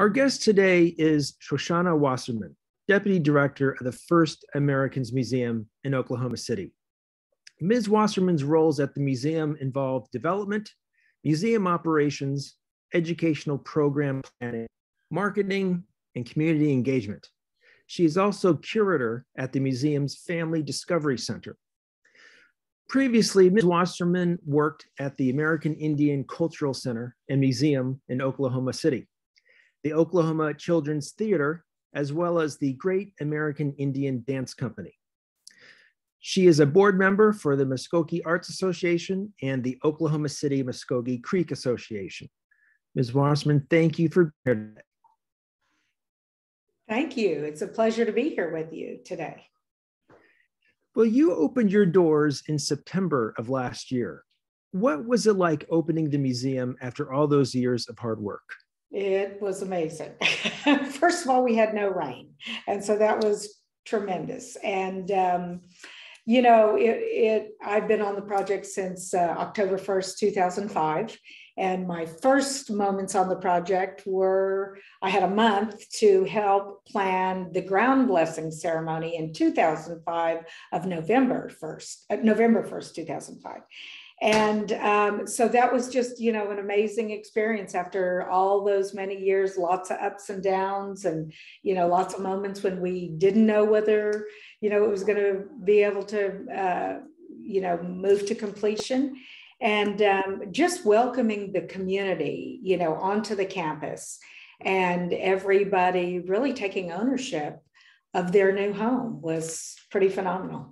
Our guest today is Shoshana Wasserman, Deputy Director of the First Americans Museum in Oklahoma City. Ms. Wasserman's roles at the museum involve development, museum operations, educational program planning, marketing, and community engagement. She is also curator at the museum's Family Discovery Center. Previously, Ms. Wasserman worked at the American Indian Cultural Center and Museum in Oklahoma City, the Oklahoma Children's Theater, as well as the Great American Indian Dance Company. She is a board member for the Muskogee Arts Association and the Oklahoma City Muskogee Creek Association. Ms. Wasserman, thank you for being here today. Thank you. It's a pleasure to be here with you today. Well, you opened your doors in September of last year. What was it like opening the museum after all those years of hard work? It was amazing. First of all, we had no rain. And so that was tremendous. And, I've been on the project since October 1st, 2005. And my first moments on the project were, I had a month to help plan the ground blessing ceremony in 2005 of November 1st, 2005. And so that was just, an amazing experience after all those many years, lots of ups and downs and, lots of moments when we didn't know whether, it was going to be able to, move to completion. And just welcoming the community, onto the campus and everybody really taking ownership of their new home was pretty phenomenal.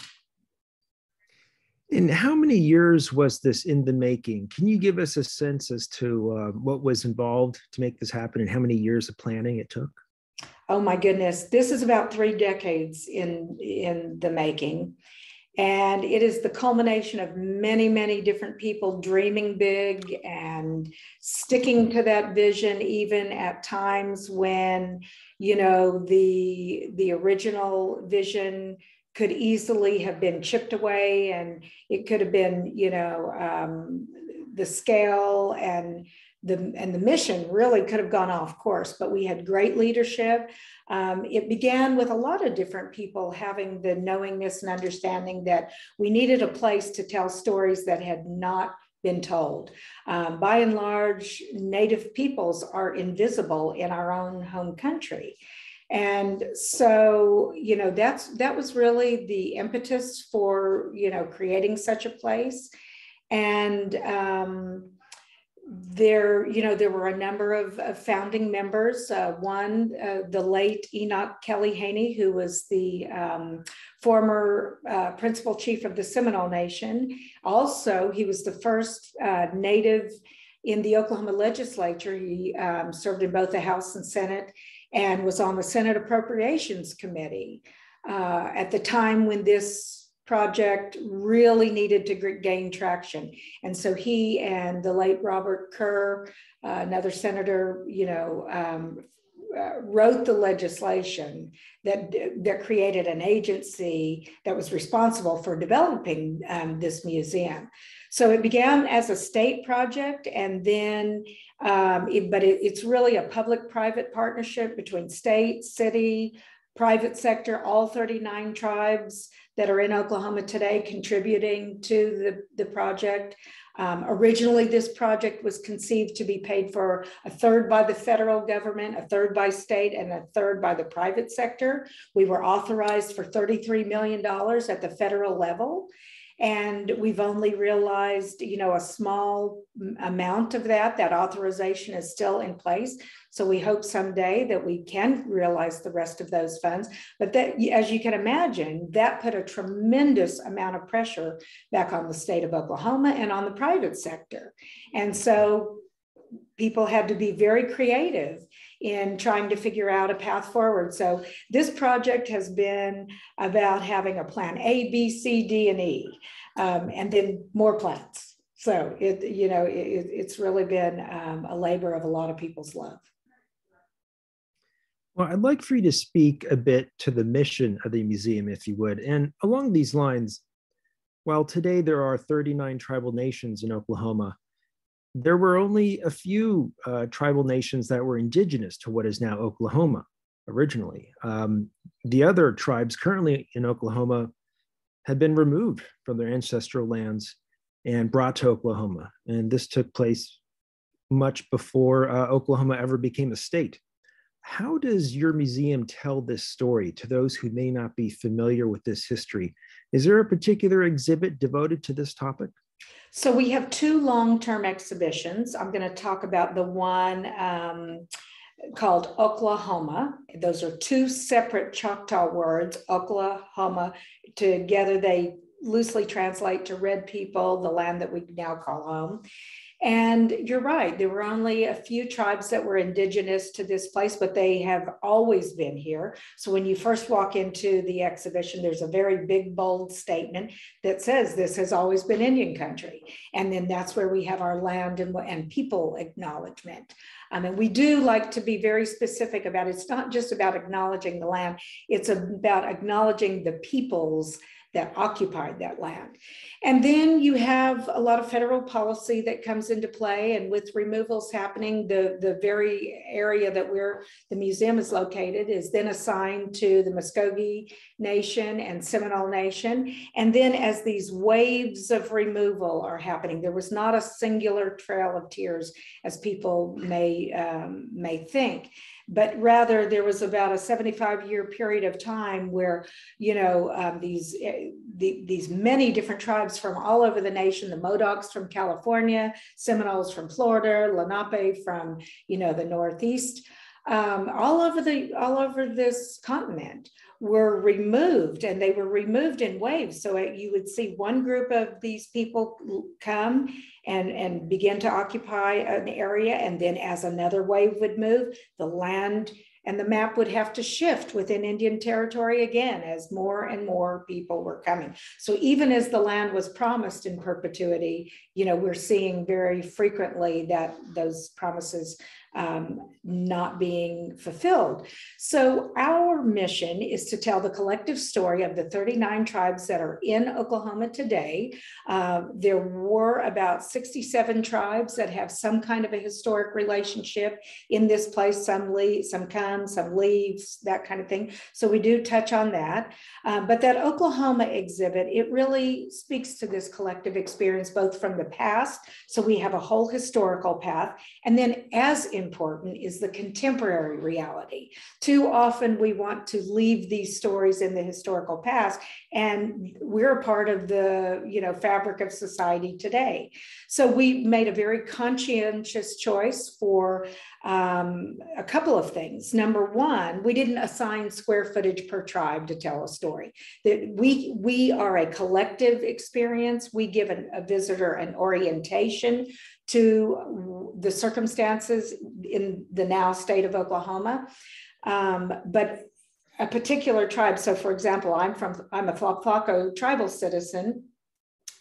And how many years was this in the making? Can you give us a sense as to what was involved to make this happen and how many years of planning it took? Oh my goodness, this is about 3 decades in the making. And it is the culmination of many, many different people dreaming big and sticking to that vision, even at times when, the original vision could easily have been chipped away, and it could have been, the scale and the mission really could have gone off course, but we had great leadership. It began with a lot of different people having the knowingness and understanding that we needed a place to tell stories that had not been told. By and large, Native peoples are invisible in our own home country. And so, that was really the impetus for, creating such a place. And there were a number of founding members. One, the late Enoch Kelly Haney, who was the former principal chief of the Seminole Nation. Also, he was the first Native in the Oklahoma legislature. He served in both the House and Senate and was on the Senate Appropriations Committee at the time when this project really needed to gain traction. And so he and the late Robert Kerr, another senator, wrote the legislation that created an agency that was responsible for developing this museum. So it began as a state project, and then, it's really a public-private partnership between state, city, private sector, all 39 tribes that are in Oklahoma today contributing to the project. Originally, this project was conceived to be paid for 1/3 by the federal government, 1/3 by state, and 1/3 by the private sector. We were authorized for $33 million at the federal level. And we've only realized, a small amount of that authorization is still in place. So we hope someday that we can realize the rest of those funds. But that, as you can imagine, that put a tremendous amount of pressure back on the state of Oklahoma and on the private sector. And so people had to be very creative in trying to figure out a path forward. So this project has been about having a plan A, B, C, D, and E, and then more plans. So it's really been a labor of a lot of people's love. Well, I'd like for you to speak a bit to the mission of the museum, if you would. And along these lines, while today there are 39 tribal nations in Oklahoma, there were only a few tribal nations that were indigenous to what is now Oklahoma originally. The other tribes currently in Oklahoma had been removed from their ancestral lands and brought to Oklahoma. And this took place much before Oklahoma ever became a state. How does your museum tell this story to those who may not be familiar with this history? Is there a particular exhibit devoted to this topic? So we have two long-term exhibitions. I'm going to talk about the one called Oklahoma. Those are two separate Choctaw words, Oklahoma. Together they loosely translate to red people, the land that we now call home. And you're right, there were only a few tribes that were indigenous to this place, but they have always been here. So when you first walk into the exhibition, there's a very big, bold statement that says this has always been Indian country. And then that's where we have our land and people acknowledgement. And we do like to be very specific about it. It's not just about acknowledging the land, it's about acknowledging the peoples that occupied that land. And then you have a lot of federal policy that comes into play, and with removals happening, the very area that the museum is located is then assigned to the Muskogee Nation and Seminole Nation. And then as these waves of removal are happening, there was not a singular trail of tears as people may think, but rather there was about a 75-year period of time where, these many different tribes from all over the nation, the Modocs from California, Seminoles from Florida, Lenape from, the Northeast, all over this continent were removed, and they were removed in waves. So you would see one group of these people come and begin to occupy an area, and then as another wave would move, the land and the map would have to shift within Indian territory again as more and more people were coming. So even as the land was promised in perpetuity, we're seeing very frequently that those promises not being fulfilled. So our mission is to tell the collective story of the 39 tribes that are in Oklahoma today. There were about 67 tribes that have some kind of a historic relationship in this place. Some leave, some come, some leave, that kind of thing. So we do touch on that. But that Oklahoma exhibit, it really speaks to this collective experience, both from the past. So we have a whole historical path. And then as important is the contemporary reality. Too often we want to leave these stories in the historical past, and we're a part of the fabric of society today. So we made a very conscientious choice for a couple of things. Number one, we didn't assign square footage per tribe to tell a story. That we are a collective experience. We give a visitor an orientation to the circumstances in the now state of Oklahoma. But a particular tribe, so for example, I'm a Flocko tribal citizen,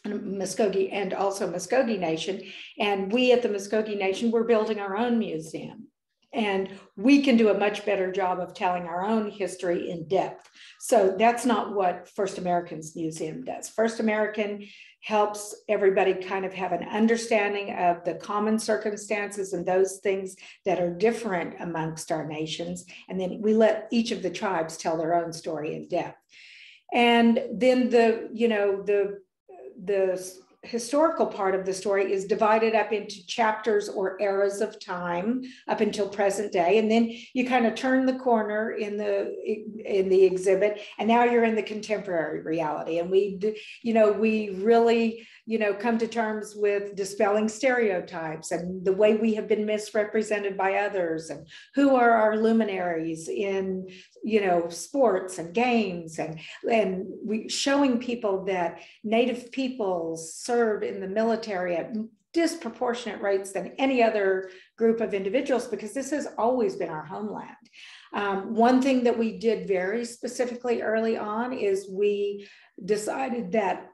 Muskogee, and also Muskogee Nation. And we at the Muskogee Nation, we're building our own museum. And we can do a much better job of telling our own history in depth. So that's not what First American's museum does. First American helps everybody kind of have an understanding of the common circumstances and those things that are different amongst our nations. And then we let each of the tribes tell their own story in depth. And then the historical part of the story is divided up into chapters or eras of time up until present day. And then you kind of turn the corner in the exhibit, and now you're in the contemporary reality. And we really, come to terms with dispelling stereotypes and the way we have been misrepresented by others, and who are our luminaries in, sports and games, and we showing people that Native peoples serve in the military at disproportionate rates than any other group of individuals, because this has always been our homeland. One thing that we did very specifically early on is we decided that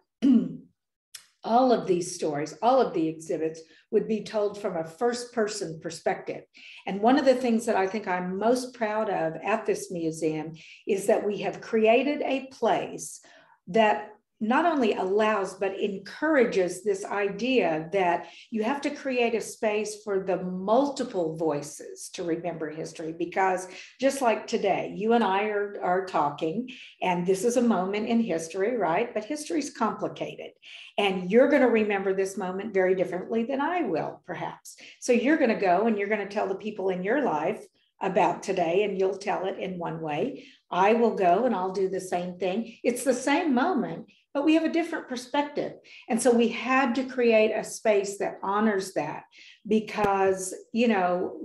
all of these stories, all of the exhibits would be told from a first-person perspective. And one of the things that I think I'm most proud of at this museum is that we have created a place that not only allows, but encourages this idea that you have to create a space for the multiple voices to remember history. Because just like today, you and I are talking, and this is a moment in history, right? But history is complicated. And you're going to remember this moment very differently than I will, perhaps. So you're going to go and you're going to tell the people in your life about today, and you'll tell it in one way. I will go and I'll do the same thing. It's the same moment, but we have a different perspective. And so we had to create a space that honors that, because, you know,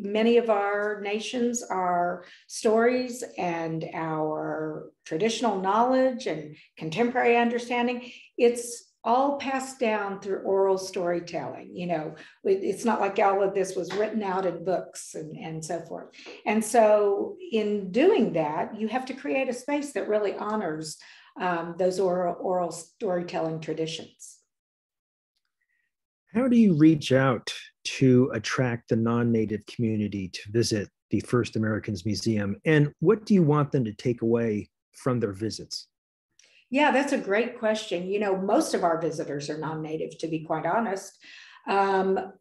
many of our nations, our stories and our traditional knowledge and contemporary understanding, it's all passed down through oral storytelling. You know, it's not like all of this was written out in books and so forth. And so in doing that, you have to create a space that really honors those oral storytelling traditions. How do you reach out to attract the non-native community to visit the First Americans Museum? And what do you want them to take away from their visits? Yeah, that's a great question. You know, most of our visitors are non-native, to be quite honest. I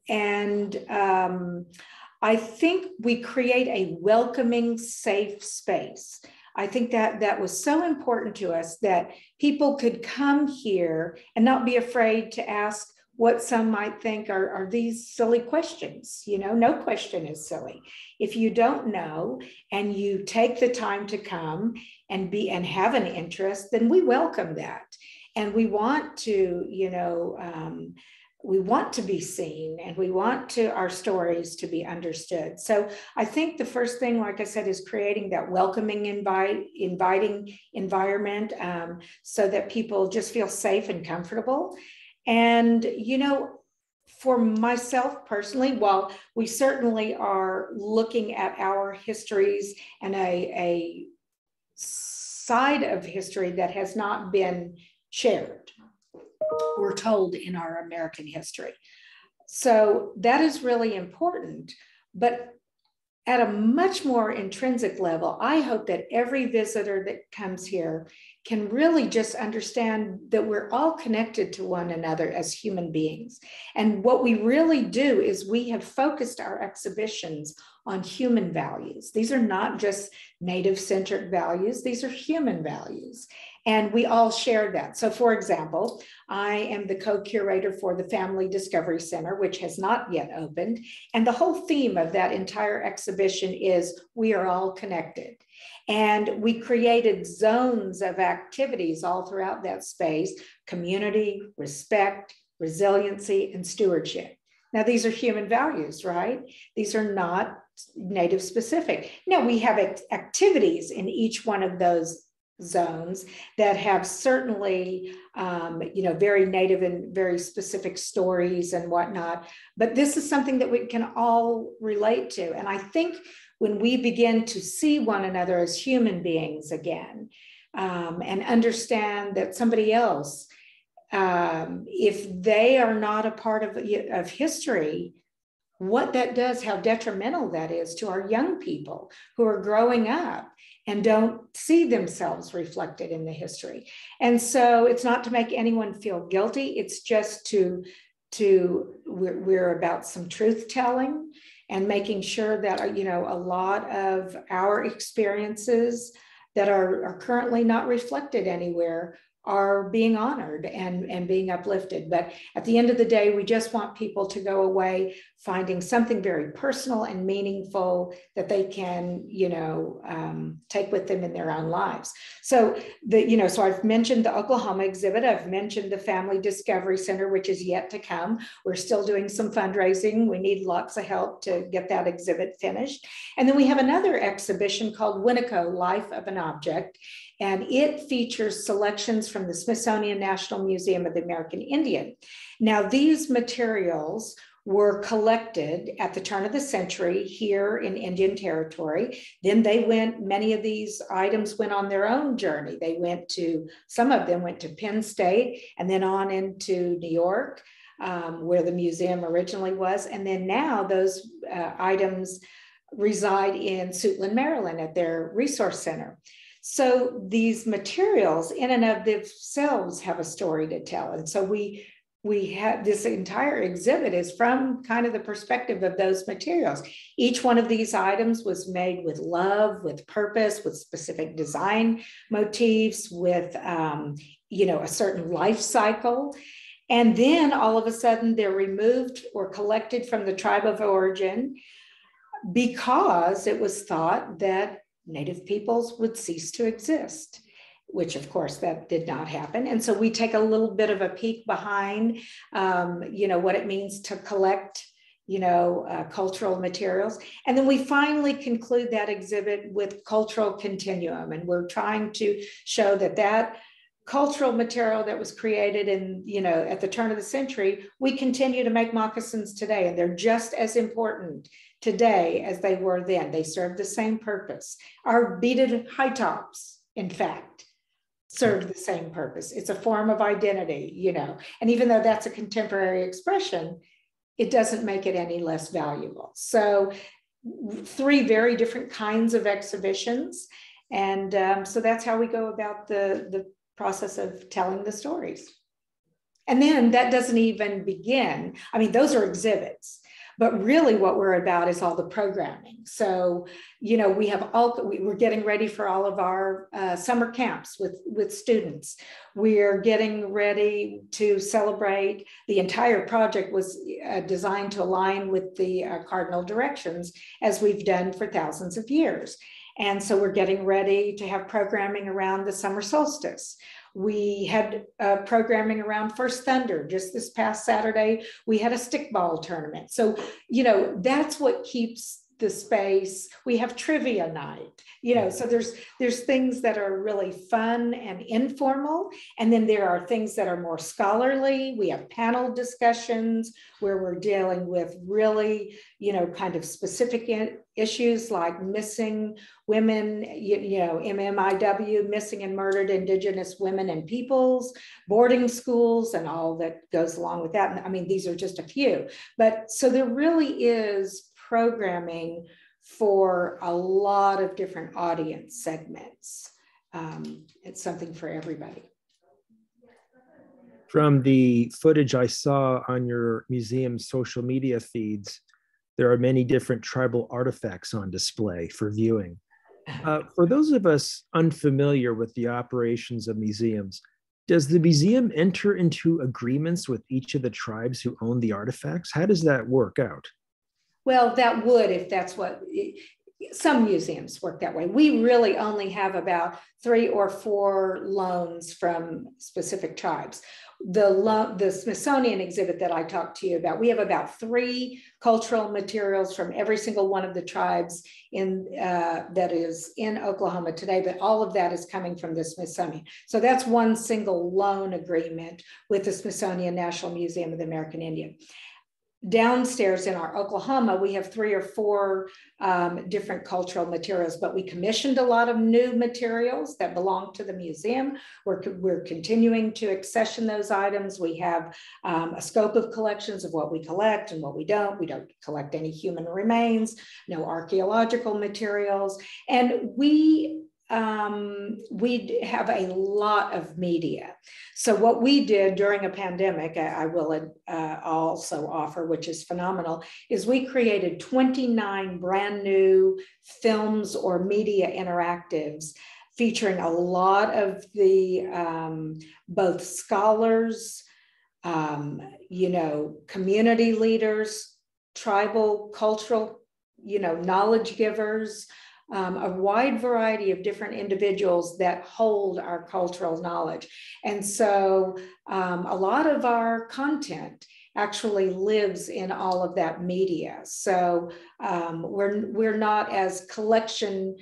think we create a welcoming, safe space. I think that was so important to us, that people could come here and not be afraid to ask what some might think are these silly questions. You know, no question is silly. If you don't know and you take the time to come and have an interest, then we welcome that. And we want to, you know, we want to be seen, and we want our stories to be understood. So I think the first thing, like I said, is creating that welcoming, inviting environment, so that people just feel safe and comfortable. And, you know, for myself personally, while we certainly are looking at our histories and a side of history that has not been shared, we're told, in our American history. So that is really important. But at a much more intrinsic level, I hope that every visitor that comes here can really just understand that we're all connected to one another as human beings. And what we really do is we have focused our exhibitions on human values. These are not just Native-centered values, these are human values. And we all share that. So for example, I am the co-curator for the Family Discovery Center, which has not yet opened. And the whole theme of that entire exhibition is we are all connected. And we created zones of activities all throughout that space: community, respect, resiliency, and stewardship. Now, these are human values, right? These are not Native specific. Now, we have activities in each one of those zones that have certainly, you know, very Native and very specific stories and whatnot. But this is something that we can all relate to. And I think when we begin to see one another as human beings again, and understand that somebody else, if they are not a part of history, what that does, how detrimental that is to our young people who are growing up and don't see themselves reflected in the history. And so it's not to make anyone feel guilty. It's just we're about some truth telling and making sure that, you know, a lot of our experiences that are currently not reflected anywhere are being honored and being uplifted. But at the end of the day, we just want people to go away finding something very personal and meaningful that they can, you know, take with them in their own lives. So so I've mentioned the Oklahoma exhibit. I've mentioned the Family Discovery Center, which is yet to come. We're still doing some fundraising. We need lots of help to get that exhibit finished. And then we have another exhibition called Winneco, Life of an Object. And it features selections from the Smithsonian National Museum of the American Indian. Now, these materials were collected at the turn of the century here in Indian Territory. Then many of these items went on their own journey. Some of them went to Penn State and then on into New York, where the museum originally was. And then now those items reside in Suitland, Maryland at their resource center. So these materials in and of themselves have a story to tell. And so we have this entire exhibit is from kind of the perspective of those materials. Each one of these items was made with love, with purpose, with specific design motifs, with a certain life cycle. And then all of a sudden they're removed or collected from the tribe of origin because it was thought that Native peoples would cease to exist, which of course that did not happen. And so we take a little bit of a peek behind, what it means to collect, cultural materials. And then we finally conclude that exhibit with cultural continuum. And we're trying to show that cultural material that was created at the turn of the century, we continue to make moccasins today, and they're just as important today as they were then. They serve the same purpose. Our beaded high tops, in fact, serve the same purpose. It's a form of identity, and even though that's a contemporary expression, it doesn't make it any less valuable. So 3 very different kinds of exhibitions. And so that's how we go about the process of telling the stories. And then that doesn't even begin. I mean, those are exhibits, but really what we're about is all the programming. So, we're getting ready for all of our summer camps with students. We're getting ready to celebrate. The entire project was designed to align with the cardinal directions, as we've done for thousands of years. And so we're getting ready to have programming around the summer solstice. We had programming around First Thunder. Just this past Saturday, we had a stickball tournament. So, that's what keeps the space. We have trivia night, so there's things that are really fun and informal. And then there are things that are more scholarly. We have panel discussions where we're dealing with really, kind of specific issues like missing women, MMIW, missing and murdered Indigenous women and peoples, boarding schools, and all that goes along with that. And I mean, these are just a few, but so there really is programming for a lot of different audience segments. It's something for everybody. From the footage I saw on your museum's social media feeds, there are many different tribal artifacts on display for viewing. For those of us unfamiliar with the operations of museums, does the museum enter into agreements with each of the tribes who own the artifacts? How does that work out? Well, that would, if that's what, some museums work that way. We really only have about 3 or 4 loans from specific tribes. The Smithsonian exhibit that I talked to you about, we have about 3 cultural materials from every single one of the tribes that is in Oklahoma today, but all of that is coming from the Smithsonian. So that's one single loan agreement with the Smithsonian National Museum of the American Indian. Downstairs in our Oklahoma, we have 3 or 4 different cultural materials, but we commissioned a lot of new materials that belong to the museum. We're continuing to accession those items. We have a scope of collections of what we collect and what we don't. We don't collect any human remains, no archaeological materials. And we have a lot of media. So what we did during a pandemic, I will also offer, which is phenomenal, is we created 29 brand new films or media interactives featuring a lot of the both scholars, community leaders, tribal, cultural, knowledge givers, a wide variety of different individuals that hold our cultural knowledge. And so a lot of our content actually lives in all of that media. So we're not as collection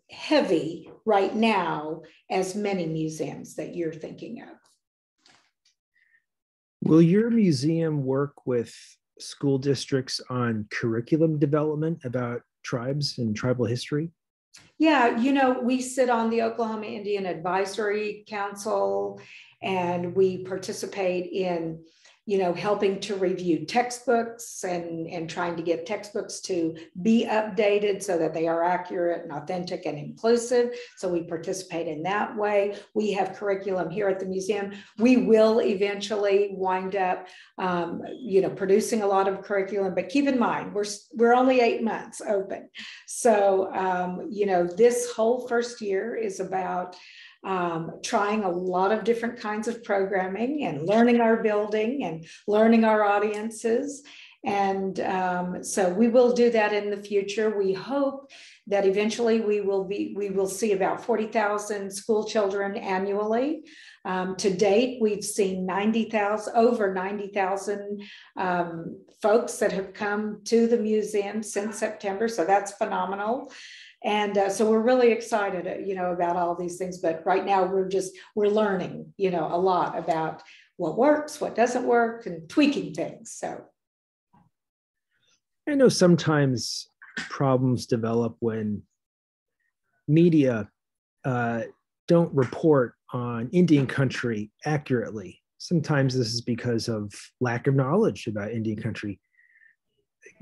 heavy right now as many museums that you're thinking of. Will your museum work with school districts on curriculum development about tribes and tribal history? Yeah, we sit on the Oklahoma Indian Advisory Council, and we participate in helping to review textbooks and trying to get textbooks to be updated so that they are accurate and authentic and inclusive. So we participate in that way. We have curriculum here at the museum. We will eventually wind up, producing a lot of curriculum, but keep in mind, we're only 8 months open. So, this whole first year is about trying a lot of different kinds of programming and learning our building and learning our audiences. And so we will do that in the future. We hope that eventually we will see about 40,000 school children annually. To date, we've seen over 90,000 folks that have come to the museum since September. So that's phenomenal. And so we're really excited, about all these things. But right now we're learning, a lot about what works, what doesn't work, and tweaking things. So I know sometimes problems develop when media don't report on Indian country accurately. Sometimes this is because of lack of knowledge about Indian country.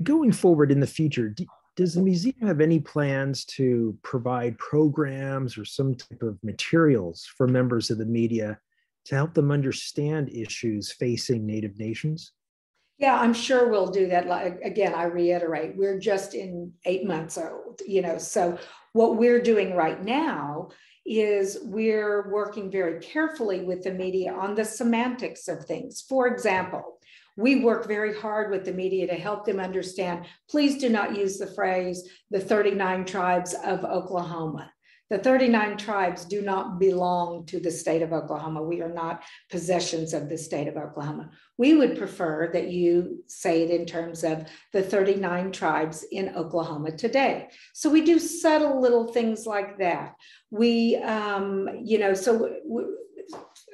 Going forward in the future, does the museum have any plans to provide programs or some type of materials for members of the media to help them understand issues facing Native nations? Yeah, I'm sure we'll do that. Again, I reiterate, we're just in 8 months old, so what we're doing right now is we're working very carefully with the media on the semantics of things. For example, we work very hard with the media to help them understand, please do not use the phrase, the 39 tribes of Oklahoma. The 39 tribes do not belong to the state of Oklahoma. We are not possessions of the state of Oklahoma. We would prefer that you say it in terms of the 39 tribes in Oklahoma today. So we do subtle little things like that.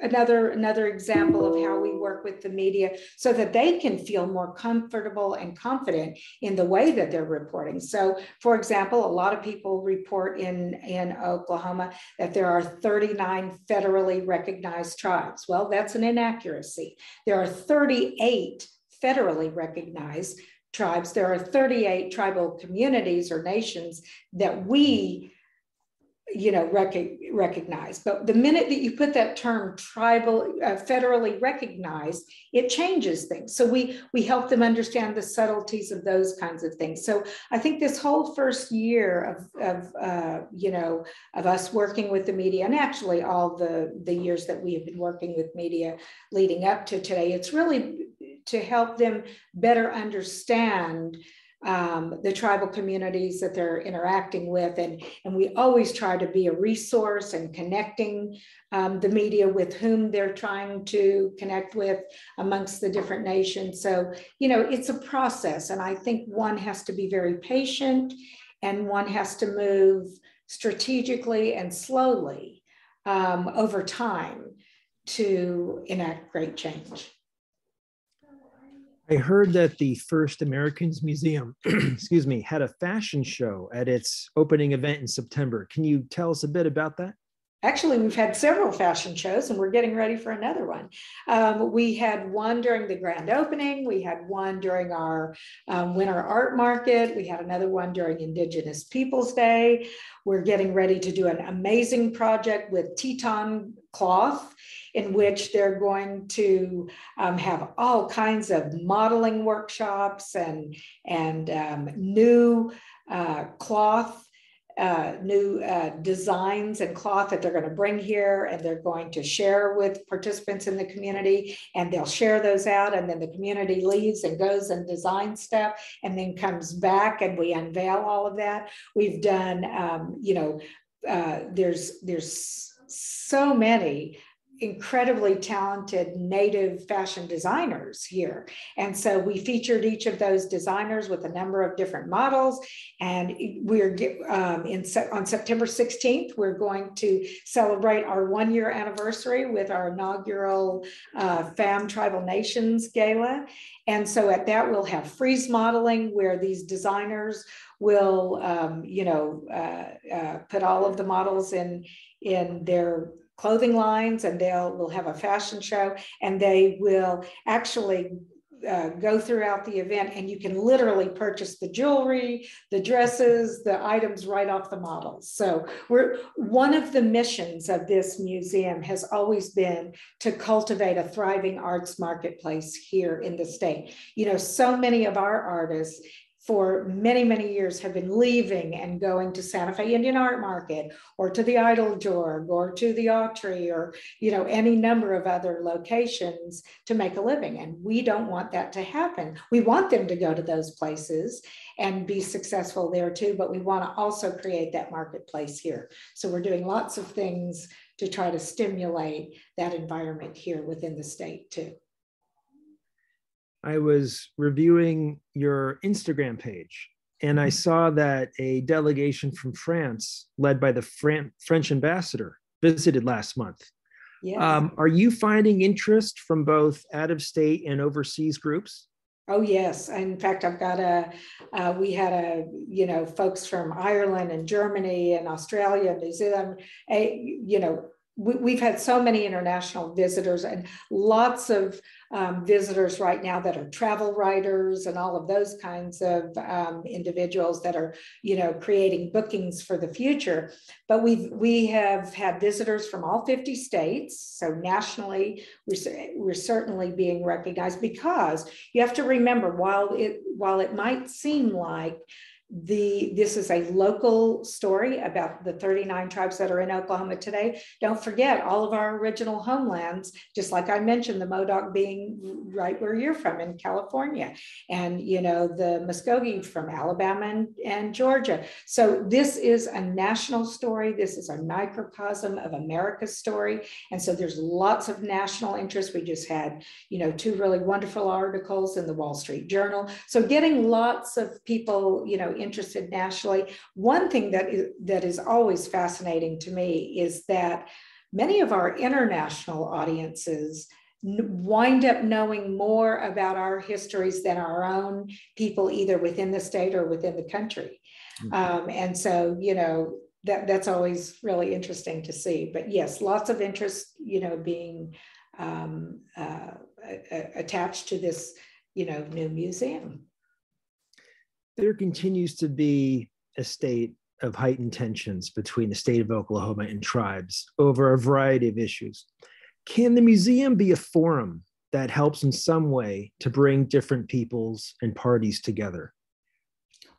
Another example of how we work with the media so that they can feel more comfortable and confident in the way that they're reporting. So, for example, a lot of people report in Oklahoma that there are 39 federally recognized tribes. Well, that's an inaccuracy. There are 38 federally recognized tribes. There are 38 tribal communities or nations that we recognize. But the minute that you put that term tribal, federally recognized, it changes things. So we help them understand the subtleties of those kinds of things. So I think this whole first year of us working with the media, and actually all the years that we have been working with media leading up to today, it's really to help them better understand the tribal communities that they're interacting with. And we always try to be a resource and connecting the media with whom they're trying to connect with amongst the different nations. So, it's a process. And I think one has to be very patient and one has to move strategically and slowly over time to enact great change. I heard that the First Americans Museum, had a fashion show at its opening event in September. Can you tell us a bit about that? Actually, we've had several fashion shows and we're getting ready for another one. We had one during the grand opening. We had one during our winter art market. We had another one during Indigenous Peoples Day. We're getting ready to do an amazing project with Teton cloth, in which they're going to have all kinds of modeling workshops and new cloth, new designs and cloth that they're going to bring here, and they're going to share with participants in the community, and they'll share those out, and then the community leaves and goes and designs stuff and then comes back and we unveil all of that. We've done, there's so many incredibly talented Native fashion designers here. And so we featured each of those designers with a number of different models. And we're on September 16th, we're going to celebrate our 1-year anniversary with our inaugural FAM Tribal Nations Gala. And so at that, we'll have freeze modeling where these designers will, put all of the models in their clothing lines, and we'll have a fashion show, and they will actually go throughout the event, and you can literally purchase the jewelry, the dresses, the items right off the models. So one of the missions of this museum has always been to cultivate a thriving arts marketplace here in the state. You know, so many of our artists for many, many years have been leaving and going to Santa Fe Indian Art Market, or to the Idol Jorg, or to the Autry, or, you know, any number of other locations to make a living. And we don't want that to happen. We want them to go to those places and be successful there too, but we want to also create that marketplace here. So we're doing lots of things to try to stimulate that environment here within the state too. I was reviewing your Instagram page, and I saw that a delegation from France, led by the French ambassador, visited last month. Yes. Are you finding interest from both out-of-state and overseas groups? Oh, yes. In fact, I've got we had you know, folks from Ireland and Germany and Australia, New Zealand, you know, we've had so many international visitors, and lots of visitors right now that are travel writers and all of those kinds of individuals that are, you know, creating bookings for the future. But we have had visitors from all 50 states. So nationally, we're certainly being recognized, because you have to remember, while it might seem like this is a local story about the 39 tribes that are in Oklahoma today, don't forget all of our original homelands, just like I mentioned, the Modoc being right where you're from in California, and, you know, the Muskogee from Alabama and Georgia. So this is a national story. This is a microcosm of America's story. And so there's lots of national interest. We just had, you know, 2 really wonderful articles in the Wall Street Journal. So getting lots of people, you know, interested nationally. One thing that is always fascinating to me is that many of our international audiences wind up knowing more about our histories than our own people, either within the state or within the country. And so, you know, that's always really interesting to see. But yes, lots of interest, you know, being attached to this, you know, new museum. There continues to be a state of heightened tensions between the state of Oklahoma and tribes over a variety of issues. Can the museum be a forum that helps in some way to bring different peoples and parties together?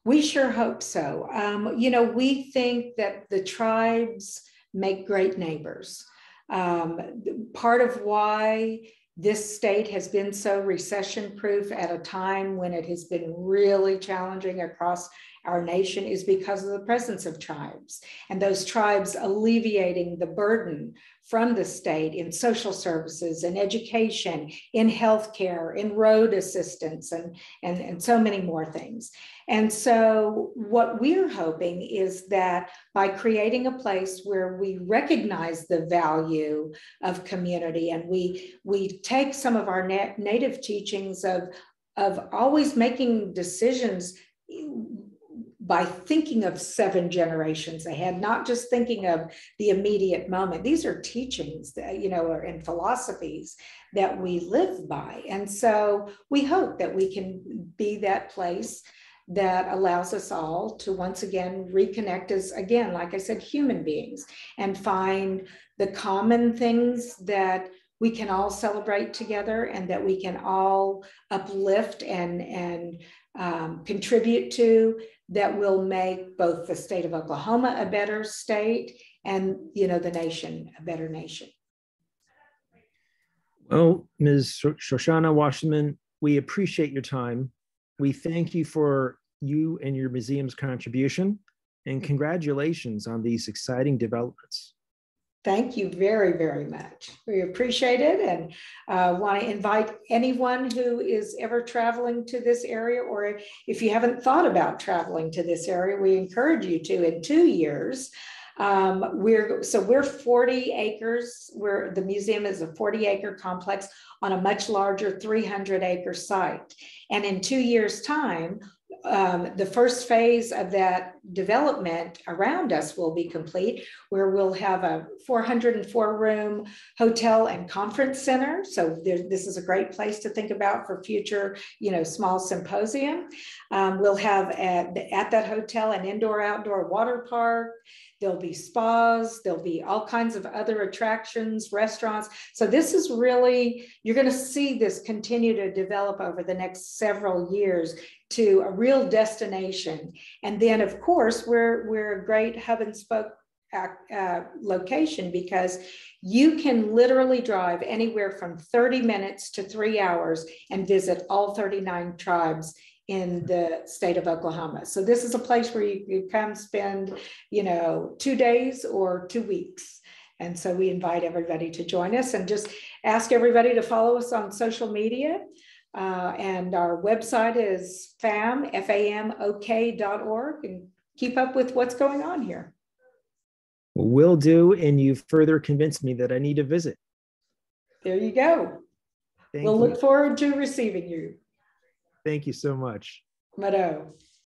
We sure hope so. You know, we think that the tribes make great neighbors. Part of why this state has been so recession-proof at a time when it has been really challenging across our nation is because of the presence of tribes, and those tribes alleviating the burden from the state in social services, in education, in healthcare, in road assistance, and so many more things. And so what we're hoping is that by creating a place where we recognize the value of community, and we take some of our native teachings of always making decisions by thinking of 7 generations ahead, not just thinking of the immediate moment. These are teachings that, you know, and philosophies that we live by. And so we hope that we can be that place that allows us all to once again reconnect as, again, like I said, human beings, and find the common things that we can all celebrate together, and that we can all uplift and contribute to, that will make both the state of Oklahoma a better state, and, you know, the nation a better nation. Well, Ms. Shoshana Wasserman, we appreciate your time. We thank you for you and your museum's contribution, and congratulations on these exciting developments. Thank you very, very much. We appreciate it, and want to invite anyone who is ever traveling to this area, or if you haven't thought about traveling to this area, we encourage you to. In 2 years, we're 40 acres. The museum is a 40-acre complex on a much larger 300-acre site. And in 2 years' time, the first phase of that development around us will be complete, where we'll have a 404-room hotel and conference center. So this is a great place to think about for future, small symposium. We'll have at that hotel an indoor-outdoor water park. There'll be spas. There'll be all kinds of other attractions, restaurants. So this is really, you're going to see this continue to develop over the next several years to a real destination. And then, of course, we're a great hub and spoke location, because you can literally drive anywhere from 30 minutes to 3 hours and visit all 39 tribes in the state of Oklahoma. So this is a place where you come spend, 2 days or 2 weeks. And so we invite everybody to join us, and just ask everybody to follow us on social media. And our website is famok.org, and keep up with what's going on here. Will do, and you've further convinced me that I need to visit. There you go. We'll look forward to receiving you. Thank you so much. Mado.